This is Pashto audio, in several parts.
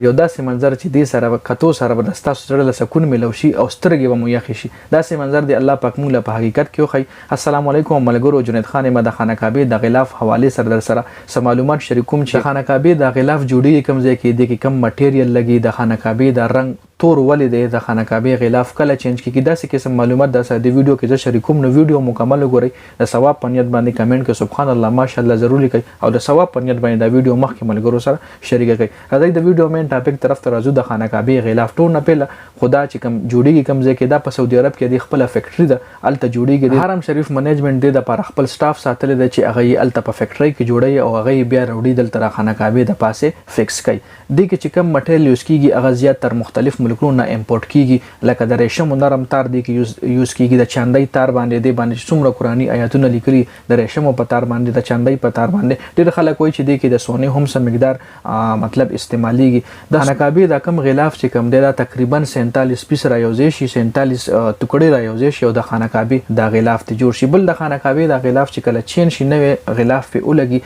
یو داسې منظر چې دې سره کتو سره به ستاسو زړه له سکون ملو شي او سترګې به مو یخې شي. داسې منظر دی الله پاک موږ له په حقیقت کې وښیي. السلام علیکم ملګرو، جنید خان یم د خانه کعبې د غلاف حوالې سره در سره څه معلومات شریکوم چې خانه کعبې د غلاف جوړیږي کوم ځای کې د کم مټیریل لګي، د خانه کعبې د رنگ تور ولې دی، د خانه کعبې غلاف کله چینج کیږي، داسې قسم معلومات د ویډیو کې زه شریکوم. نو ویډیو مکمل وګورئ، د ثواب په نیت باندې کمنټ کې سبحان الله ماشاءالله ضرور لیکئ او د ثواب په نیت باندې دا ویډیو مخکې ملګرو سره شریک کړئ. راځئ د ویډیو مین ټاپک طرف ته راځو. د خانه کعبې غلاف ټول نه پیله خدا چې کوم جوړیږي کوم ځای کې دا په سعودي عرب کې د خپل فیکټری ده، الته جوړیږي. د حرم شریف منیجمنت دی د پر خپل سټاف ساتل دی چې هغه یې الته په فیکټری کې جوړي او هغه بیا وروړي دلته خانه کعبې د پاسه فکس کوي. د کې چې کوم مټیریل یوز کیږي هغه زیات تر مختلف ملکونو نه امپورټ کیږي، لکه د ریشم نرم تار دی کې یوز کیږي، د چاندای تار باندې دی باندې څومره قرآنی آیاتونه لیکلي، د ریشم په تار باندې، د چاندای په تار باندې. ډېر خلک وایي چې دی کې د سونې هم څه مقدار مطلب استعماليږي. د خانه کعبې د کم غلاف چې کم دی دا تقریبا 47 پیس را یوځي شي، 47 ټوکړې را یوځي شي او د خانه کعبې د غلاف ته جوړ شي. بل د خانه کعبې د غلاف چې کله چین شي نوې غلاف په ولګي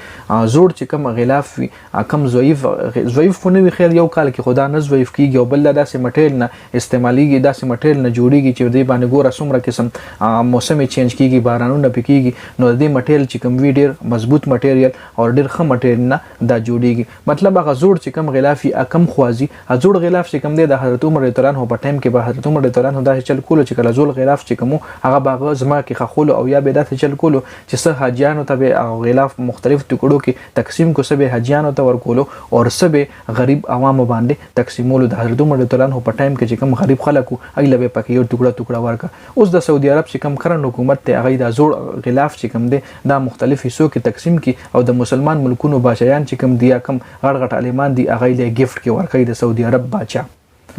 زوړ چې کم غلاف وي کم ضعیف خو نه وي، خیر یو کال کې خدا نه ضعیف کیږي او بل داسې مټیریل نه استعماليږي، داسې مټیریل نه جوړیږي چې دې باندې ګوره څومره قسم موسم چینج کیږي، بارانونه پکېږي، نو دې مټیریل چې کوم وی ډیر مضبوط مټیریل او ډیر ښه مټیریل نه دا جوړیږي. مطلب هغه زوړ چې کوم غلافي کم خوازي زوړ غلاف چې کوم دی د حضرت عمر رضی الله عنه په ټایم کې به حضرت عمر رضی الله عنه دا چل کولو چې کله زوړ غلاف چې کوم هغه باغ زما کې خخول او یا به دا چل کولو چې څه حاجیانو ته به غلاف مختلف ټکړو کې تقسیم کو، سبه حاجیانو ته ورکولو او سبه غریب عوام باندې تقسیمولو. د حضرت عمر رضی الله عنه په ټایم کې چې کوم غریب خلکو ایله به پکې یو ټوکړه ورکا. اوس د سعودي عرب چې کوم کرن حکومت ته هغه د زوړ غلاف چې کوم دی دا مختلف حصو کې تقسیم کی او د مسلمان ملکونو بادشاہان چې کوم دی کم غړ عالمان دی هغه له گیفت کې ورکړي د سعودي عرب بادشاہ.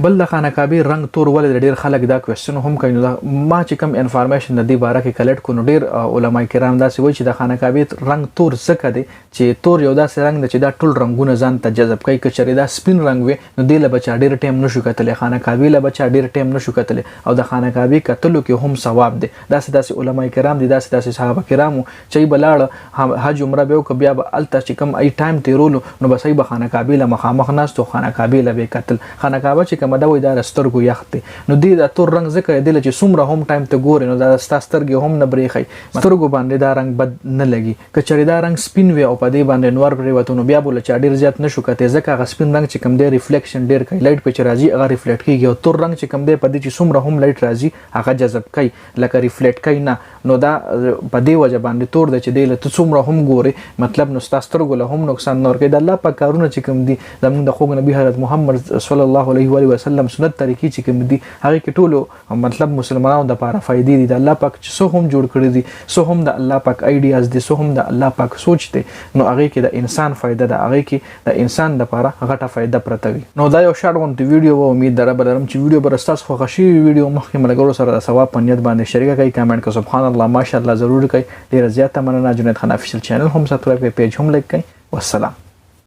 بل د خانه کعبې رنگ تور ولې ډیر خلک دا کوېسچن هم کوي. نو ما چې کوم انفارمیشن د دې باره کې کلیکټ کو نو ډیر علما کرام داسې وایي چې د خانه کعبې رنگ تور څه دی چې تور یو داسې رنگ دی چې دا ټول رنگونه ځان ته جذب کوي. که چېرې دا سپین رنگ وي نو دې له بچا ډیر ټایم نشو کتلی، خانه کعبې له بچا ډیر ټایم نشو کتلی او د خانه کعبې کتلو کې هم ثواب دی. داسې علما کرام دي، داسې صحابه کرامو چې بلاړه حج عمره به وکړه بیا به الته چې کوم ای ټایم تیرولو نو بس به خانه کعبې له مخامخ ناستو، خانه کعبې له به کتل. خانه کعبه چې کومه دا وایي دا سترګو یخ دی، نو دې د تور رنگ ذکر دی چې څومره هم ټایم ته ګوري نو دا ستا سترګې هم نه بریښي، سترګو باندې دا رنگ بد نه لګي. که چېرې دا رنگ سپین وي او په دې باندې نور پرېوته نو بیا به له چا ډېر زیات نشو کتی، ځکه هغه سپین رنگ چې کوم دی ریفلیکشن ډېر کوي، لایټ پې چې راځي هغه ریفلیکټ کېږي او تور رنگ چې کوم دی په دې چې څومره هم لایټ راځي هغه جذب کوي لکه ریفلیکټ کوي نه. نو دا په دې وجه باندې تور دی چې دی له ته څومره هم ګوري مطلب نو ستا سترګو له هم نقصان نه ورکوي. د الله پاک کارونه چې کوم دي زموږ د خوږ نبي حضرت محمد صلی الله علیه وسلم سنت طریقې چې کوم دي هغه کې ټولو مطلب مسلمانانو د لپاره فائدې دي. د الله پاک چې څه هم جوړ کړی دي، څه هم د الله پاک آیډیاز دي، څه هم د الله پاک سوچ دی، نو هغه کې د انسان فائدہ ده، هغه کې د انسان لپاره غټه فائدہ پرته وي. نو دا یو شارټ غونډه ویډیو و، امید درم چې ویډیو بر تاسو خوښ شي. ویډیو مخکې ملګرو سره د ثواب په نیت باندې شریک کړئ، کمنټ کړئ سبحان الله ماشاءالله ضرور کړئ. ډیره زیاته مننه. جنید خان افیشل چینل هم سبسکرایب کړئ، پیج هم لایک کړئ. والسلام.